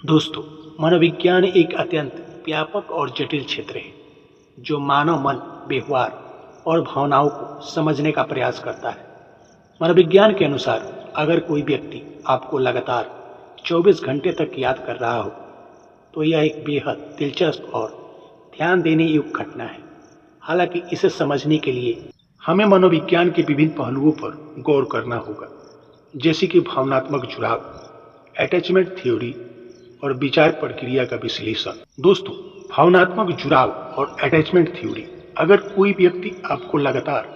दोस्तों, मनोविज्ञान एक अत्यंत व्यापक और जटिल क्षेत्र है जो मानव मन, व्यवहार और भावनाओं को समझने का प्रयास करता है। मनोविज्ञान के अनुसार अगर कोई व्यक्ति आपको लगातार 24 घंटे तक याद कर रहा हो, तो यह एक बेहद दिलचस्प और ध्यान देने योग्य घटना है। हालांकि इसे समझने के लिए हमें मनोविज्ञान के विभिन्न पहलुओं पर गौर करना होगा, जैसे कि भावनात्मक जुड़ाव, अटैचमेंट थ्योरी और विचार प्रक्रिया का विश्लेषण। दोस्तों, भावनात्मक जुड़ाव और अटैचमेंट थ्योरी। अगर कोई व्यक्ति आपको लगातार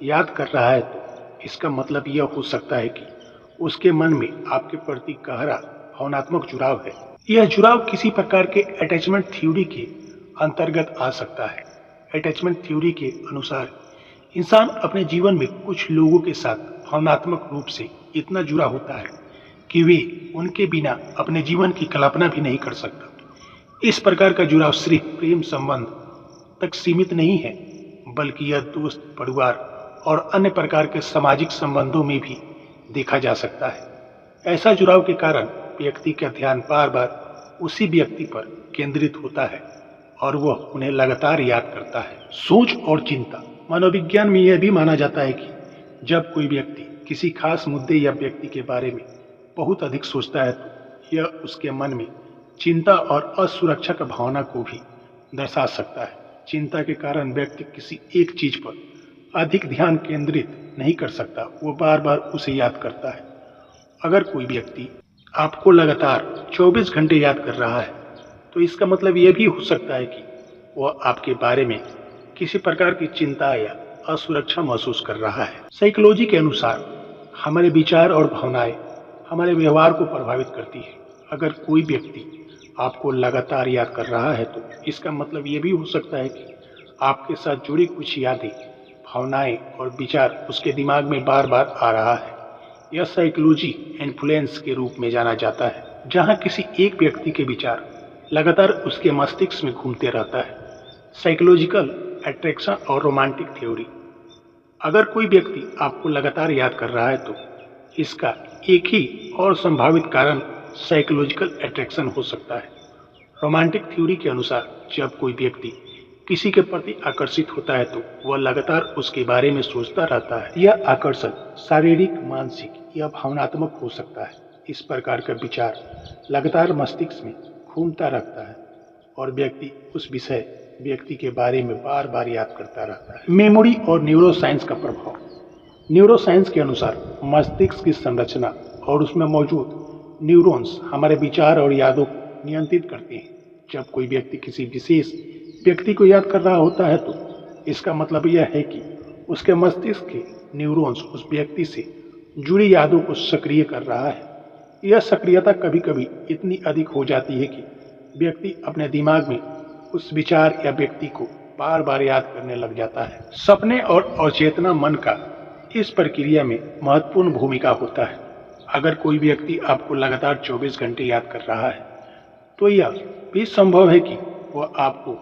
याद कर रहा है, तो इसका मतलब यह हो सकता है कि उसके मन में आपके प्रति गहरा भावनात्मक जुड़ाव है। यह जुड़ाव किसी प्रकार के अटैचमेंट थ्योरी के अंतर्गत आ सकता है। अटैचमेंट थ्योरी के अनुसार इंसान अपने जीवन में कुछ लोगों के साथ भावनात्मक रूप से इतना जुड़ा होता है कि वे उनके बिना अपने जीवन की कल्पना भी नहीं कर सकता। इस प्रकार का जुड़ाव सिर्फ प्रेम संबंध तक सीमित नहीं है, बल्कि यह दोस्त, परिवार और अन्य प्रकार के सामाजिक संबंधों में भी देखा जा सकता है। ऐसा जुड़ाव के कारण व्यक्ति का ध्यान बार बार उसी व्यक्ति पर केंद्रित होता है और वह उन्हें लगातार याद करता है। सोच और चिंता। मनोविज्ञान में यह भी माना जाता है कि जब कोई व्यक्ति किसी खास मुद्दे या व्यक्ति के बारे में बहुत अधिक सोचता है, तो यह उसके मन में चिंता और असुरक्षा की भावना को भी दर्शा सकता है। चिंता के कारण व्यक्ति किसी एक चीज पर अधिक ध्यान केंद्रित नहीं कर सकता, वो बार बार उसे याद करता है। अगर कोई व्यक्ति आपको लगातार 24 घंटे याद कर रहा है, तो इसका मतलब यह भी हो सकता है कि वह आपके बारे में किसी प्रकार की चिंता या असुरक्षा महसूस कर रहा है। साइकोलॉजी के अनुसार हमारे विचार और भावनाएं हमारे व्यवहार को प्रभावित करती है। अगर कोई व्यक्ति आपको लगातार याद कर रहा है, तो इसका मतलब ये भी हो सकता है कि आपके साथ जुड़ी कुछ यादें, भावनाएं और विचार उसके दिमाग में बार बार आ रहा है। यह साइकोलॉजी इन्फ्लुएंस के रूप में जाना जाता है, जहां किसी एक व्यक्ति के विचार लगातार उसके मस्तिष्क में घूमते रहता है। साइकोलॉजिकल अट्रैक्शन और रोमांटिक थ्योरी। अगर कोई व्यक्ति आपको लगातार याद कर रहा है, तो इसका एक ही और संभावित कारण साइकोलॉजिकल अट्रैक्शन हो सकता है। रोमांटिक थ्योरी के अनुसार जब कोई व्यक्ति किसी के प्रति आकर्षित होता है, तो वह लगातार उसके बारे में सोचता रहता है। यह आकर्षण शारीरिक, मानसिक या भावनात्मक हो सकता है। इस प्रकार का विचार लगातार मस्तिष्क में घूमता रहता है और व्यक्ति उस व्यक्ति के बारे में बार बार याद करता रहता है। मेमोरी और न्यूरोसाइंस का प्रभाव। न्यूरोसाइंस के अनुसार मस्तिष्क की संरचना और उसमें मौजूद न्यूरॉन्स हमारे विचार और यादों को नियंत्रित करते हैं। जब कोई व्यक्ति किसी विशेष व्यक्ति को याद कर रहा होता है, तो इसका मतलब यह है कि उसके मस्तिष्क के न्यूरॉन्स उस व्यक्ति से जुड़ी यादों को सक्रिय कर रहा है। यह सक्रियता कभी कभी इतनी अधिक हो जाती है कि व्यक्ति अपने दिमाग में उस विचार या व्यक्ति को बार बार याद करने लग जाता है। सपने और अचेतना मन का इस प्रक्रिया में महत्वपूर्ण भूमिका होता है। अगर कोई व्यक्ति आपको लगातार 24 घंटे याद कर रहा है, तो यह भी संभव है कि वह आपको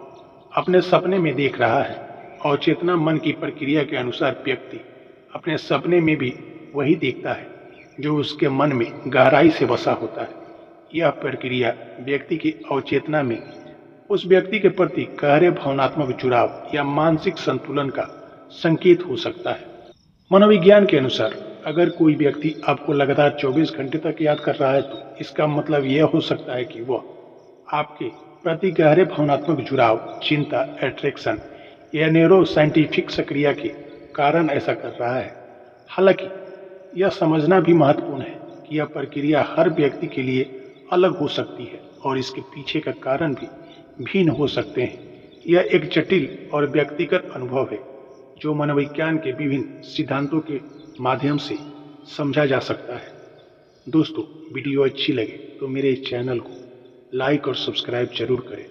अपने सपने में देख रहा है। अचेतना मन की प्रक्रिया के अनुसार व्यक्ति अपने सपने में भी वही देखता है जो उसके मन में गहराई से बसा होता है। यह प्रक्रिया व्यक्ति की अवचेतना में उस व्यक्ति के प्रति गहरे भावनात्मक जुड़ाव या मानसिक संतुलन का संकेत हो सकता है। मनोविज्ञान के अनुसार अगर कोई व्यक्ति आपको लगातार 24 घंटे तक याद कर रहा है, तो इसका मतलब यह हो सकता है कि वह आपके प्रति गहरे भावनात्मक जुड़ाव, चिंता, अट्रैक्शन या न्यूरो साइंटिफिक सक्रिया के कारण ऐसा कर रहा है। हालांकि यह समझना भी महत्वपूर्ण है कि यह प्रक्रिया हर व्यक्ति के लिए अलग हो सकती है और इसके पीछे का कारण भी भिन्न हो सकते हैं। यह एक जटिल और व्यक्तिगत अनुभव है जो मनोविज्ञान के विभिन्न सिद्धांतों के माध्यम से समझा जा सकता है। दोस्तों, वीडियो अच्छी लगे तो मेरे चैनल को लाइक और सब्सक्राइब जरूर करें।